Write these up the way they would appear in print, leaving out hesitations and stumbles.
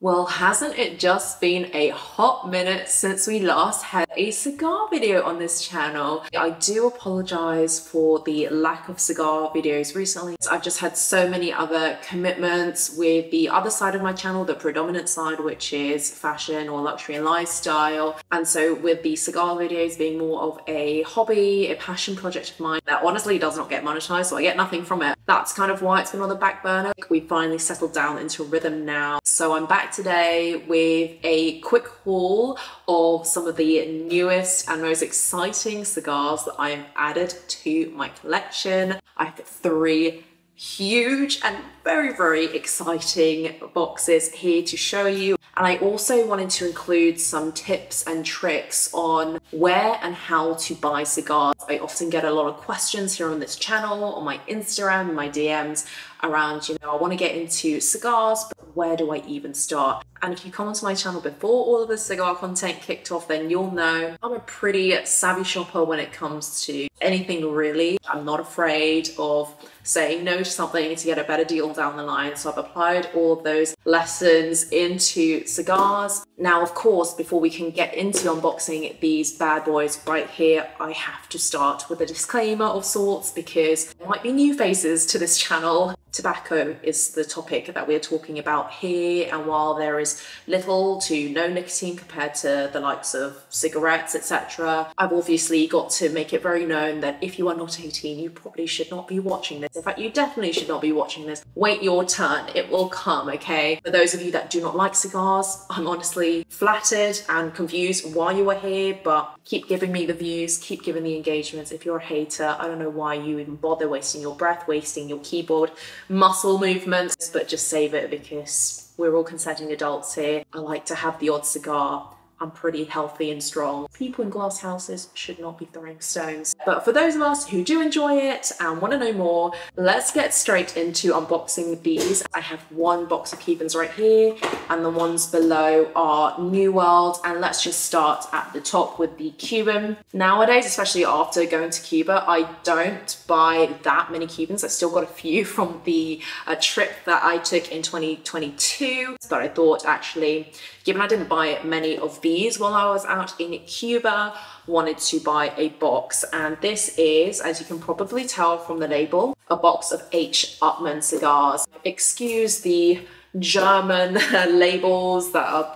Well, hasn't it just been a hot minute since we last had a cigar video on this channel? I do apologize for the lack of cigar videos recently. I've just had so many other commitments with the other side of my channel, the predominant side, which is fashion or luxury and lifestyle. And so with the cigar videos being more of a hobby, a passion project of mine that honestly does not get monetized, so I get nothing from it. That's kind of why it's been on the back burner. We finally settled down into a rhythm now. So I'm back today with a quick haul of some of the newest and most exciting cigars that I have added to my collection. I have 3 huge and very exciting boxes here to show you. And I also wanted to include some tips and tricks on where and how to buy cigars. I often get a lot of questions here on this channel, on my Instagram, my DMs around, I want to get into cigars, but where do I even start? And if you come onto my channel before all of the cigar content kicked off, then you'll know I'm a pretty savvy shopper when it comes to anything really. I'm not afraid of saying no to something to get a better deal down the line. So I've applied all of those lessons into cigars. Now, of course, before we can get into unboxing these bad boys right here, I have to start with a disclaimer of sorts because there might be new faces to this channel. Tobacco is the topic that we're talking about here, and while there is little to no nicotine compared to the likes of cigarettes, etc., I've obviously got to make it very known that if you are not 18, you probably should not be watching this. In fact, you definitely should not be watching this. Wait your turn, it will come, okay? For those of you that do not like cigars, I'm honestly flattered and confused why you are here, but keep giving me the views, keep giving the engagements. If you're a hater, I don't know why you even bother wasting your breath, wasting your keyboard muscle movements, but just save it because we're all consenting adults here. I like to have the odd cigar. I'm pretty healthy and strong. People in glass houses should not be throwing stones. But for those of us who do enjoy it and want to know more, let's get straight into unboxing these. I have 1 box of Cubans right here, and the ones below are New World. And let's just start at the top with the Cuban. Nowadays, especially after going to Cuba, I don't buy that many Cubans. I still got a few from the trip that I took in 2022. But I thought actually, given I didn't buy many of these while I was out in Cuba, wanted to buy a box. And this is, as you can probably tell from the label, a box of H. Upmann cigars. Excuse the German labels that are,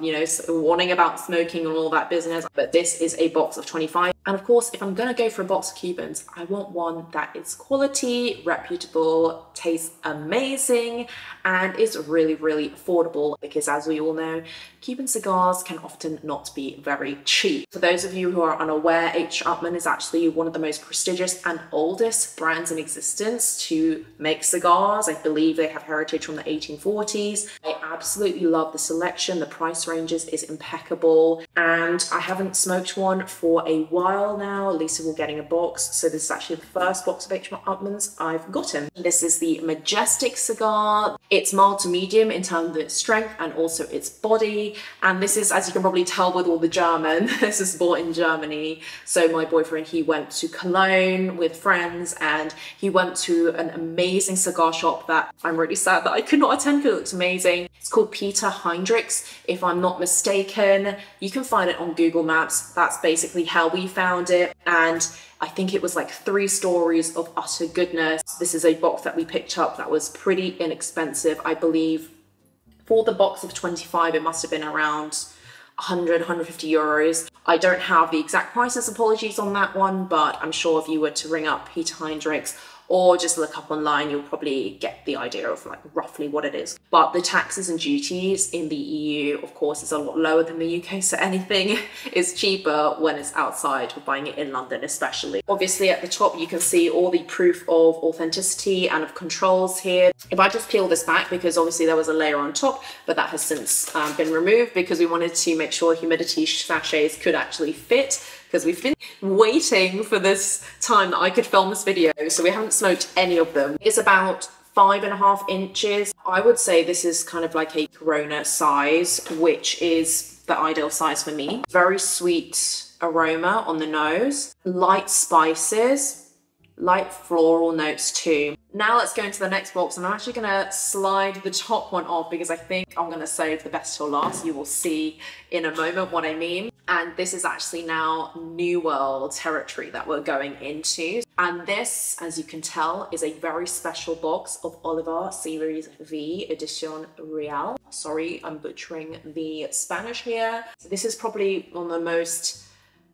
warning about smoking and all that business, but this is a box of 25. And of course, if I'm gonna go for a box of Cubans, I want one that is quality, reputable, tastes amazing, and is really affordable, because as we all know, Cuban cigars can often not be very cheap. For those of you who are unaware, H. Upmann is actually one of the most prestigious and oldest brands in existence to make cigars. I believe they have heritage from the 1840s. I absolutely love the selection. The price ranges is impeccable, and I haven't smoked one for a while now. Lisa will getting a box, so this is actually the first box of H. Upmann's I've gotten. This is the Majestic cigar. It's mild to medium in terms of its strength and also its body, and this is, as you can probably tell with all the German, this is bought in Germany. So my boyfriend, he went to Cologne with friends, and he went to an amazing cigar shop that I'm really sad that I could not attend because it looks amazing. It's called Peter Heinrichs, if I'm not mistaken. You can find it on Google Maps. That's basically how we found it, and I think it was like 3 stories of utter goodness. This is a box that we picked up that was pretty inexpensive. I believe for the box of 25, it must have been around 100, 150 euros. I don't have the exact prices, apologies on that one, but I'm sure if you were to ring up Peter Heinrichs or just look up online, you'll probably get the idea of like roughly what it is. But the taxes and duties in the EU, of course, is a lot lower than the UK, so anything is cheaper when it's outside. We're buying it in London especially. Obviously at the top you can see all the proof of authenticity and of controls here. If I just peel this back, because obviously there was a layer on top, but that has since been removed because we wanted to make sure humidity sachets could actually fit, because we've been waiting for this time that I could film this video, so we haven't smoked any of them. It's about 5.5 inches. I would say this is kind of like a Corona size, which is the ideal size for me. Very sweet aroma on the nose, light spices, light floral notes too. Now let's go into the next box, and I'm actually gonna slide the top one off because I think I'm gonna save the best till last. You will see in a moment what I mean. And this is actually now New World territory that we're going into. And this, as you can tell, is a very special box of Oliver Series V Edition Real. Sorry, I'm butchering the Spanish here. So this is probably one of the most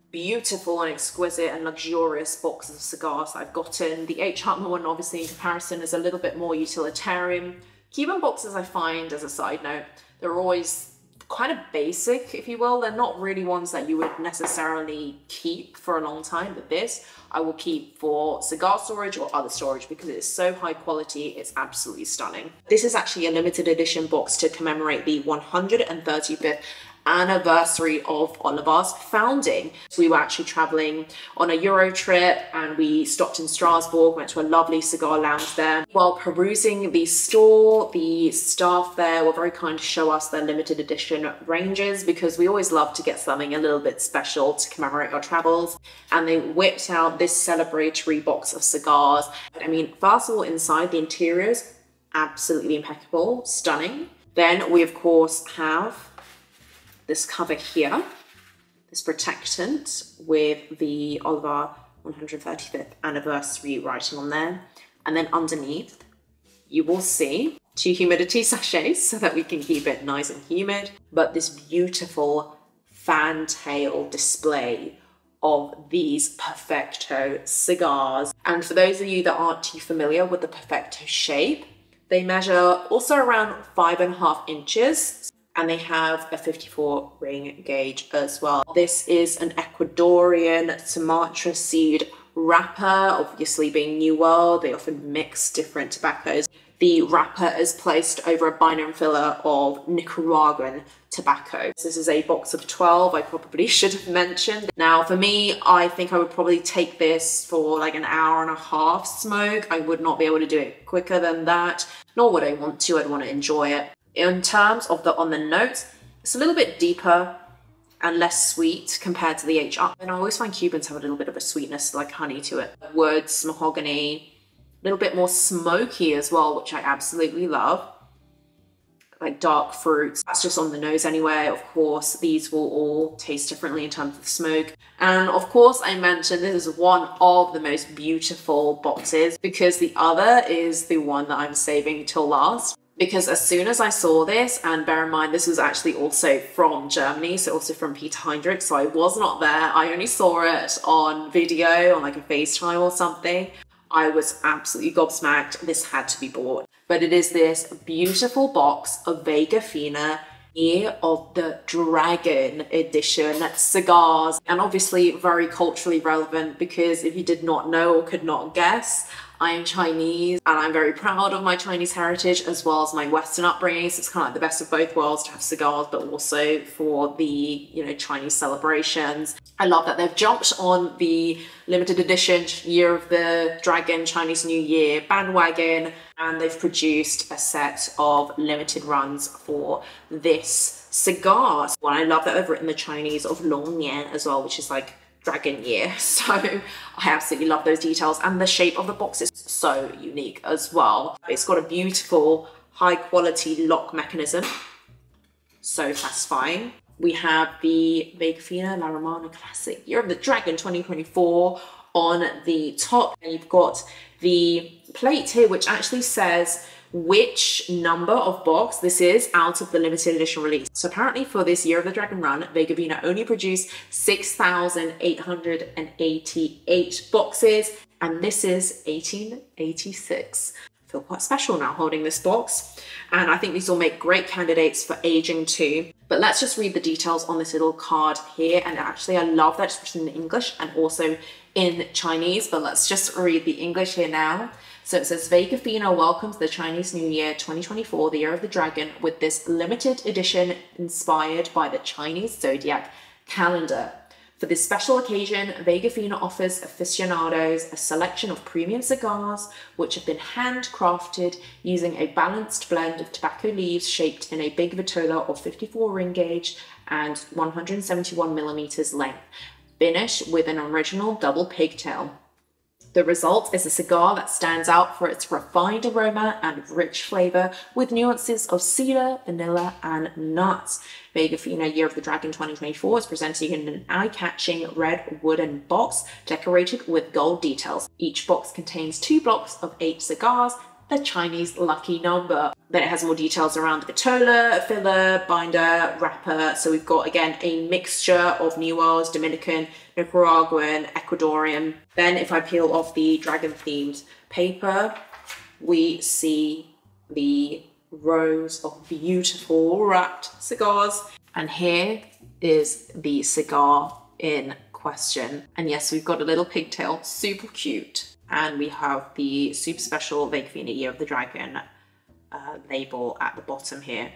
beautiful and exquisite and luxurious boxes of cigars that I've gotten. The H. Hartman one, obviously, in comparison, is a little bit more utilitarian. Cuban boxes, I find, as a side note, they're always kind of basic, if you will. They're not really ones that you would necessarily keep for a long time, but this I will keep for cigar storage or other storage because it is so high quality. It's absolutely stunning. This is actually a limited edition box to commemorate the 135th anniversary of Oliver's founding. So we were actually traveling on a Euro trip and we stopped in Strasbourg, went to a lovely cigar lounge there. While perusing the store, the staff there were very kind to show us their limited edition ranges because we always love to get something a little bit special to commemorate our travels. And they whipped out this celebratory box of cigars. I mean, first of all, inside, the interiors, absolutely impeccable, stunning. Then we of course have this cover here, this protectant with the Oliver 135th anniversary writing on there. And then underneath, you will see 2 humidity sachets so that we can keep it nice and humid, but this beautiful fantail display of these Perfecto cigars. And for those of you that aren't too familiar with the Perfecto shape, they measure also around 5.5 inches. And they have a 54 ring gauge as well. This is an Ecuadorian Sumatra seed wrapper, obviously being New World, they often mix different tobaccos. The wrapper is placed over a binder and filler of Nicaraguan tobacco. This is a box of 12, I probably should have mentioned. Now for me, I think I would probably take this for like an hour and a half smoke. I would not be able to do it quicker than that, nor would I want to. I'd want to enjoy it. In terms of on the notes, it's a little bit deeper and less sweet compared to the HR. And I always find Cubans have a little bit of a sweetness, like honey to it. Woods, mahogany, a little bit more smoky as well, which I absolutely love. Like dark fruits, that's just on the nose anyway. Of course, these will all taste differently in terms of smoke. And of course, I mentioned this is one of the most beautiful boxes because the other is the one that I'm saving till last. Because as soon as I saw this, and bear in mind, this was actually also from Germany, so also from Peter Heinrich, so I was not there. I only saw it on video, on like a FaceTime or something. I was absolutely gobsmacked. This had to be bought. But it is this beautiful box of Vega Fina Year of the Dragon edition cigars. And obviously very culturally relevant because if you did not know or could not guess, I am Chinese and I'm very proud of my Chinese heritage as well as my Western upbringing. So it's kind of like the best of both worlds to have cigars, but also for the, you know, Chinese celebrations. I love that they've jumped on the limited edition Year of the Dragon Chinese New Year bandwagon, and they've produced a set of limited runs for this cigar. And I love that they've written the Chinese of Long Nian as well, which is like Dragon Year. So I absolutely love those details, and the shape of the box is so unique as well. It's got a beautiful high quality lock mechanism, so satisfying. We have the Vega Fina La Romana Classic Year of the Dragon 2024 on the top, and you've got the plate here which actually says which number of box this is out of the limited edition release. So apparently for this Year of the Dragon run, Vega Fina only produced 6,888 boxes, and this is 1886. I feel quite special now holding this box, and I think these will make great candidates for aging too. But let's just read the details on this little card here, and actually I love that it's written in English and also in Chinese, but let's just read the English here now. So it says, Vega Fina welcomes the Chinese New Year 2024, the Year of the Dragon, with this limited edition inspired by the Chinese zodiac calendar. For this special occasion, Vega Fina offers aficionados a selection of premium cigars which have been handcrafted using a balanced blend of tobacco leaves shaped in a big vitola of 54 ring gauge and 171 millimeters length, finished with an original double pigtail. The result is a cigar that stands out for its refined aroma and rich flavor with nuances of cedar, vanilla, and nuts. Vega Fina Year of the Dragon 2024 is presented in an eye-catching red wooden box decorated with gold details. Each box contains 2 blocks of 8 cigars, the Chinese lucky number. Then it has more details around the vitola, filler, binder, wrapper. So we've got, again, a mixture of New World, Dominican, Nicaraguan, Ecuadorian. Then if I peel off the dragon-themed paper, we see the rows of beautiful wrapped cigars. And here is the cigar in question. And yes, we've got a little pigtail, super cute. And we have the super special Vega Fina Year of the Dragon label at the bottom here.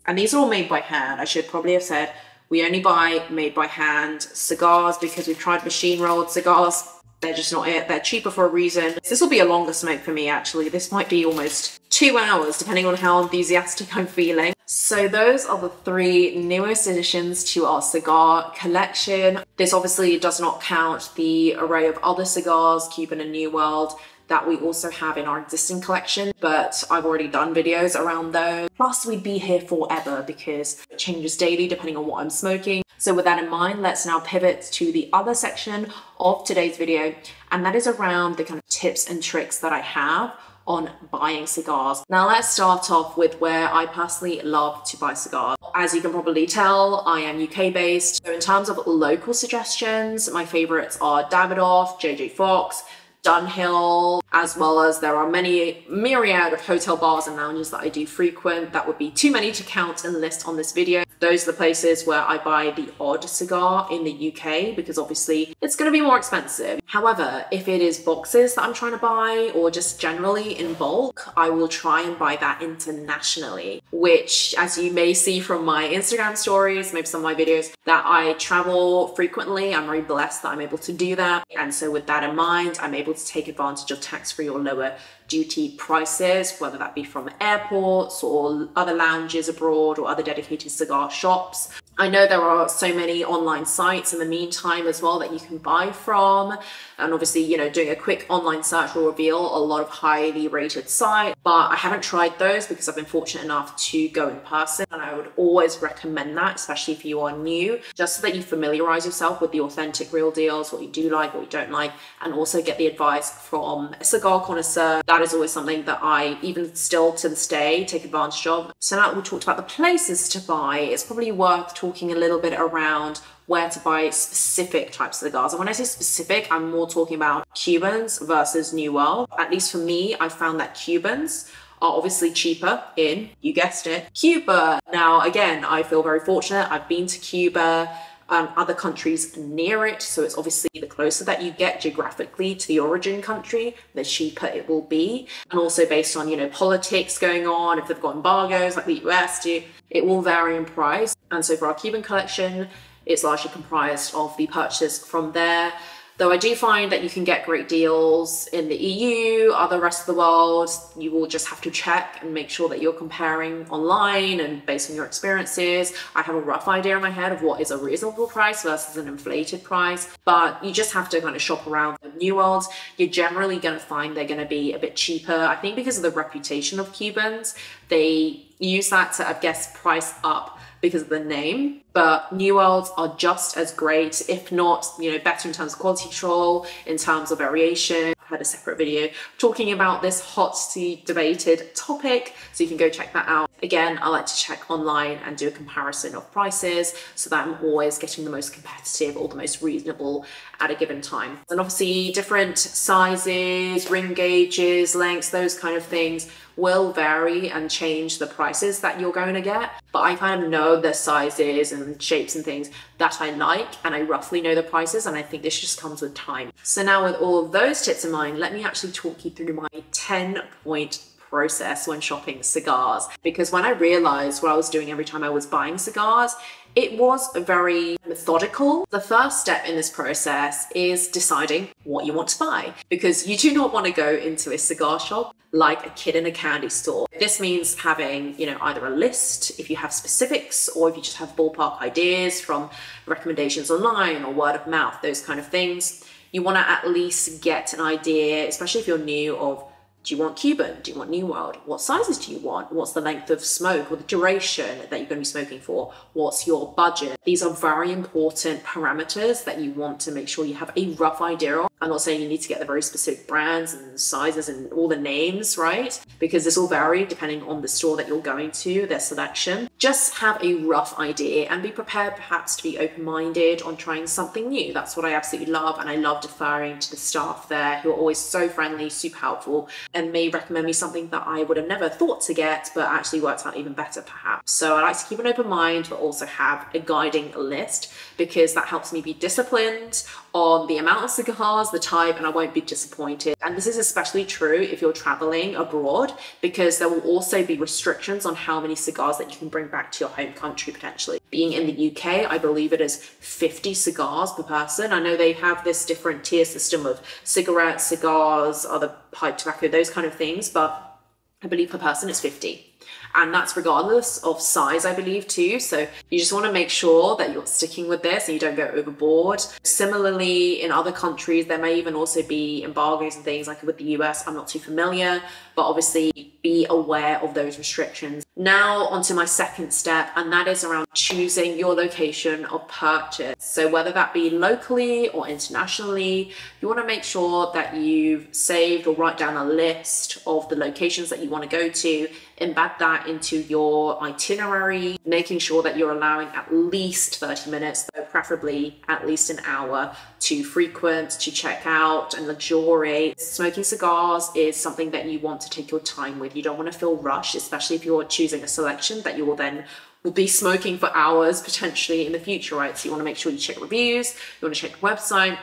And these are all made by hand. I should probably have said we only buy made by hand cigars because we've tried machine rolled cigars. They're just not it. They're cheaper for a reason. This will be a longer smoke for me, actually. This might be almost 2 hours, depending on how enthusiastic I'm feeling. So those are the 3 newest additions to our cigar collection. This obviously does not count the array of other cigars, Cuban and New World, that we also have in our existing collection, but I've already done videos around those. Plus, we'd be here forever because it changes daily depending on what I'm smoking. So with that in mind, let's now pivot to the other section of today's video, and that is around the kind of tips and tricks that I have on buying cigars. Now let's start off with where I personally love to buy cigars. As you can probably tell, I am UK based. So in terms of local suggestions, my favorites are Davidoff, JJ Fox, Dunhill, as well as there are many myriad of hotel bars and lounges that I do frequent. That would be too many to count and list on this video. Those are the places where I buy the odd cigar in the UK because obviously it's going to be more expensive. However, if it is boxes that I'm trying to buy or just generally in bulk, I will try and buy that internationally, which, as you may see from my Instagram stories, maybe some of my videos, that I travel frequently. I'm very blessed that I'm able to do that. And so with that in mind, I'm able to take advantage of tax-free or lower duty prices, whether that be from airports or other lounges abroad or other dedicated cigar shops. I know there are so many online sites in the meantime as well that you can buy from. And obviously, you know, doing a quick online search will reveal a lot of highly rated sites, but I haven't tried those because I've been fortunate enough to go in person. And I would always recommend that, especially if you are new, just so that you familiarize yourself with the authentic real deals, what you do like, what you don't like, and also get the advice from a cigar connoisseur. That is always something that I, even still to this day, take advantage of. So now that we've talked about the places to buy, it's probably worth talking a little bit around where to buy specific types of cigars. And when I say specific, I'm more talking about Cubans versus New World. At least for me, I found that Cubans are obviously cheaper in, you guessed it, Cuba. Now, again, I feel very fortunate. I've been to Cuba, other countries near it. So it's obviously the closer that you get geographically to the origin country, the cheaper it will be. And also based on, you know, politics going on, if they've got embargoes like the US do, it will vary in price. And so for our Cuban collection, it's largely comprised of the purchase from there. Though I do find that you can get great deals in the EU, other rest of the world. You will just have to check and make sure that you're comparing online and based on your experiences. I have a rough idea in my head of what is a reasonable price versus an inflated price, but you just have to kind of shop around. The New Worlds, you're generally going to find they're going to be a bit cheaper. I think because of the reputation of Cubans, they use that to, I guess, price up because of the name, but New Worlds are just as great, if not, you know, better in terms of quality control, in terms of variation. I had a separate video talking about this hotly debated topic, so you can go check that out. Again, I like to check online and do a comparison of prices so that I'm always getting the most competitive or the most reasonable at a given time. And obviously different sizes, ring gauges, lengths, those kind of things will vary and change the prices that you're going to get. But I kind of know the sizes and shapes and things that I like, and I roughly know the prices, and I think this just comes with time. So now with all of those tips in mind, let me actually talk you through my 10-point process when shopping cigars. Because when I realized what I was doing every time I was buying cigars, it was very methodical. The first step in this process is deciding what you want to buy, because you do not want to go into a cigar shop like a kid in a candy store. This means having, you know, either a list if you have specifics, or if you just have ballpark ideas from recommendations online or word of mouth, those kind of things. you want to at least get an idea, especially if you're new, of do you want Cuban? Do you want New World? What sizes do you want? What's the length of smoke or the duration that you're going to be smoking for? What's your budget? These are very important parameters that you want to make sure you have a rough idea of. I'm not saying you need to get the very specific brands and sizes and all the names, right? Because this will vary depending on the store that you're going to, their selection. Just have a rough idea and be prepared perhaps to be open-minded on trying something new. That's what I absolutely love, and I love deferring to the staff there who are always so friendly, super helpful, and may recommend me something that I would have never thought to get, but actually worked out even better perhaps. So I like to keep an open mind, but also have a guiding list, because that helps me be disciplined on the amount of cigars, the type, and I won't be disappointed. And this is especially true if you're traveling abroad, because there will also be restrictions on how many cigars that you can bring back to your home country potentially. Being in the UK, I believe it is 50 cigars per person. I know they have this different tier system of cigarettes, cigars, other pipe tobacco, those kind of things, but I believe per person it's 50. And that's regardless of size, I believe, too. So you just want to make sure that you're sticking with this and you don't go overboard. Similarly, in other countries, there may even also be embargoes and things, like with the US. I'm not too familiar, but obviously be aware of those restrictions. Now onto my second step, and that is around choosing your location of purchase. So whether that be locally or internationally, you want to make sure that you've saved or write down a list of the locations that you want to go to, embed that into your itinerary, making sure that you're allowing at least 30 minutes, though preferably at least an hour, to frequent, to check out and luxuriate. Smoking cigars is something that you want to take your time with. You don't want to feel rushed, especially if you're choosing a selection that you will be smoking for hours potentially in the future, right? So you want to make sure you check reviews, you want to check the website,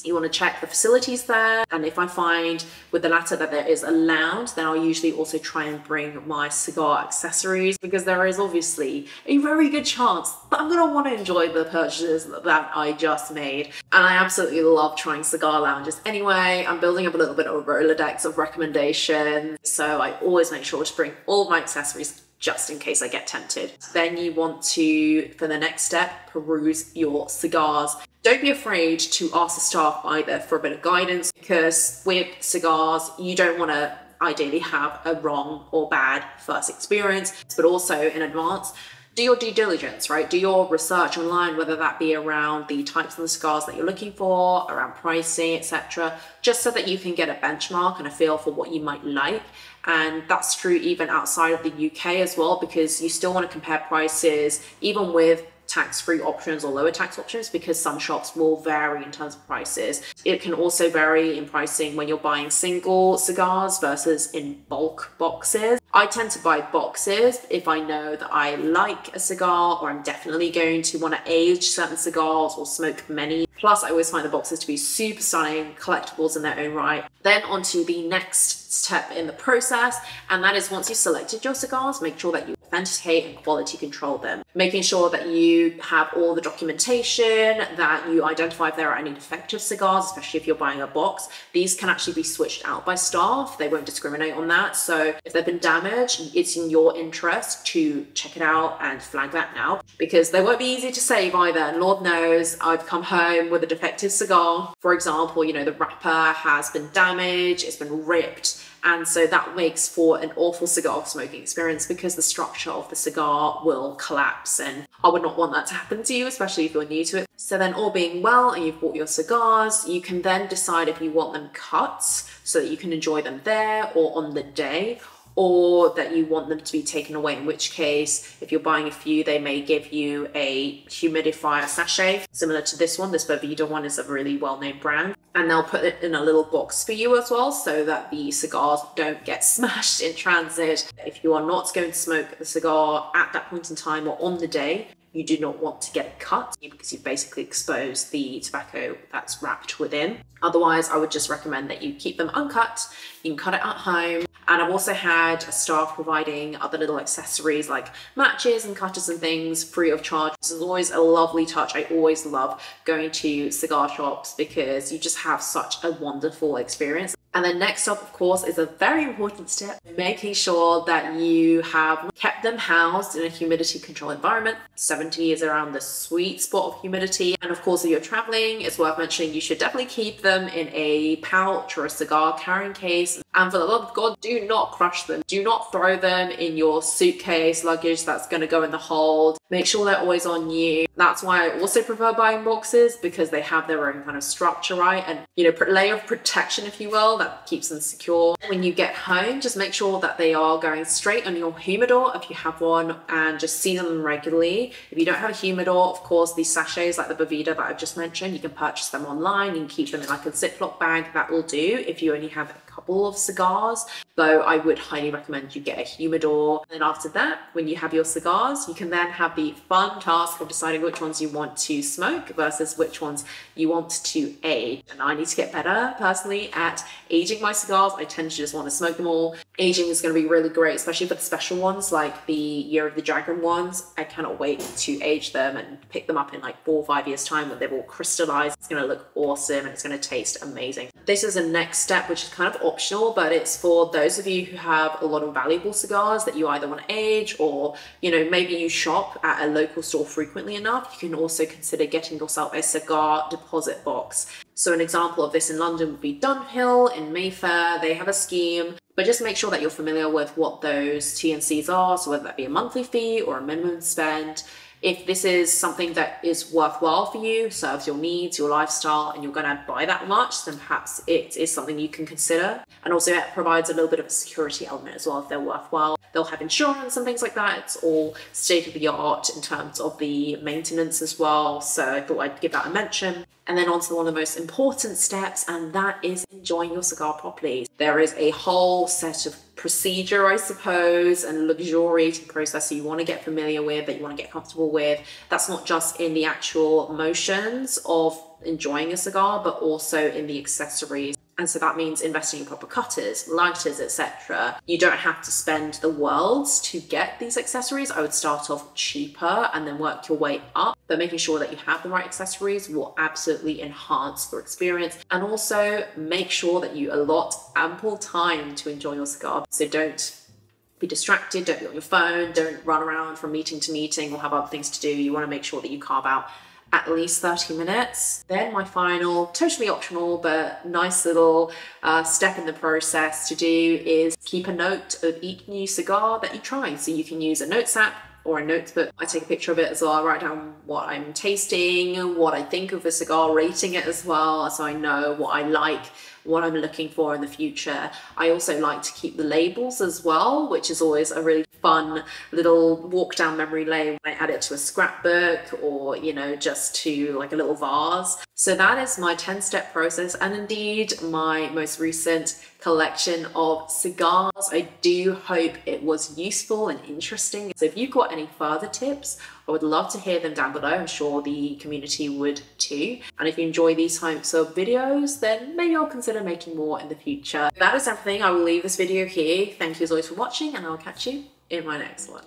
you want to check the facilities there. And if I find with the latter that there is a lounge, then I'll usually also try and bring my cigar accessories, because there is obviously a very good chance that I'm going to want to enjoy the purchases that I just made. And I absolutely love trying cigar lounges anyway. I'm building up a little bit of a Rolodex of recommendations, so I always make sure to bring all my accessories just in case I get tempted. Then you want to, for the next step, peruse your cigars. Don't be afraid to ask the staff either for a bit of guidance, because with cigars, you don't want to ideally have a wrong or bad first experience, but also in advance, do your due diligence, right? Do your research online, whether that be around the types of the cigars that you're looking for, around pricing, etc., just so that you can get a benchmark and a feel for what you might like. And that's true even outside of the UK as well, because you still want to compare prices, even with tax-free options or lower tax options, because some shops will vary in terms of prices. It can also vary in pricing when you're buying single cigars versus in bulk boxes. I tend to buy boxes if I know that I like a cigar, or I'm definitely going to want to age certain cigars or smoke many. Plus, I always find the boxes to be super stunning, collectibles in their own right. Then onto the next step in the process, and that is once you've selected your cigars, make sure that you authenticate and quality control them. Making sure that you have all the documentation, that you identify if there are any defective cigars, especially if you're buying a box. These can actually be switched out by staff. They won't discriminate on that. So if they've been damaged, it's in your interest to check it out and flag that now, because they won't be easy to save either. And Lord knows I've come home with a defective cigar. For example, you know, the wrapper has been damaged, it's been ripped. And so that makes for an awful cigar smoking experience, because the structure of the cigar will collapse, and I would not want that to happen to you, especially if you're new to it. So then, all being well and you've bought your cigars, you can then decide if you want them cut so that you can enjoy them there or on the day, or that you want them to be taken away, in which case, if you're buying a few, they may give you a humidifier sachet, similar to this one. This Boveda one is a really well-known brand. And they'll put it in a little box for you as well, so that the cigars don't get smashed in transit. If you are not going to smoke the cigar at that point in time or on the day, you do not want to get it cut, because you've basically exposed the tobacco that's wrapped within. Otherwise, I would just recommend that you keep them uncut. You can cut it at home. And I've also had staff providing other little accessories like matches and cutters and things free of charge. This is always a lovely touch. I always love going to cigar shops, because you just have such a wonderful experience. And then next up, of course, is a very important step, making sure that you have kept them housed in a humidity controlled environment. 70 is around the sweet spot of humidity. And of course, if you're traveling, it's worth mentioning you should definitely keep them in a pouch or a cigar carrying case. And for the love of God, do not crush them. Do not throw them in your suitcase, luggage that's going to go in the hold. Make sure they're always on you. That's why I also prefer buying boxes, because they have their own kind of structure, right? And, you know, layer of protection, if you will, that keeps them secure. When you get home, just make sure that they are going straight on your humidor if you have one, and just season them regularly. If you don't have a humidor, of course, these sachets like the Boveda that I've just mentioned, you can purchase them online. You can keep them in like a Ziploc bag. That will do if you only have a couple of cigars, though I would highly recommend you get a humidor. And then after that, when you have your cigars, you can then have the fun task of deciding which ones you want to smoke versus which ones you want to age. And I need to get better personally at aging my cigars. I tend to just want to smoke them all. Aging is going to be really great, especially for the special ones like the Year of the Dragon ones. I cannot wait to age them and pick them up in like 4 or 5 years time when they've all crystallized. It's going to look awesome and it's going to taste amazing. This is a next step, which is kind of optional, but it's for those of you who have a lot of valuable cigars that you either want to age, or, you know, maybe you shop at a local store frequently enough. You can also consider getting yourself a cigar deposit box. So an example of this in London would be Dunhill in Mayfair. They have a scheme, but just make sure that you're familiar with what those T&Cs are. So whether that be a monthly fee or a minimum spend. If this is something that is worthwhile for you, serves your needs, your lifestyle, and you're going to buy that much, then perhaps it is something you can consider. And also it provides a little bit of a security element as well if they're worthwhile. They'll have insurance and things like that. It's all state of the art in terms of the maintenance as well. So I thought I'd give that a mention. And then on to one of the most important steps, and that is enjoying your cigar properly. There is a whole set of procedure, I suppose, and luxuriating process that you want to get familiar with, that you want to get comfortable with. That's not just in the actual motions of enjoying a cigar, but also in the accessories. And so that means investing in proper cutters, lighters, etc. You don't have to spend the worlds to get these accessories. I would start off cheaper and then work your way up, but making sure that you have the right accessories will absolutely enhance your experience. And also make sure that you allot ample time to enjoy your cigar. So don't be distracted, don't be on your phone, don't run around from meeting to meeting or have other things to do. You want to make sure that you carve out at least 30 minutes. Then my final, totally optional, but nice little step in the process to do is keep a note of each new cigar that you try. So you can use a notes app or a notebook. I take a picture of it as well. I write down what I'm tasting, what I think of the cigar, rating it as well, so I know what I like, what I'm looking for in the future. I also like to keep the labels as well, which is always a really fun little walk down memory lane when I add it to a scrapbook or, you know, just to like a little vase. So that is my 10-step process, and indeed my most recent collection of cigars. I do hope it was useful and interesting. So if you've got any further tips, I would love to hear them down below. I'm sure the community would too. And if you enjoy these types of videos, then maybe I'll consider making more in the future. That is everything. I will leave this video here. Thank you as always for watching, and I'll catch you in my next one.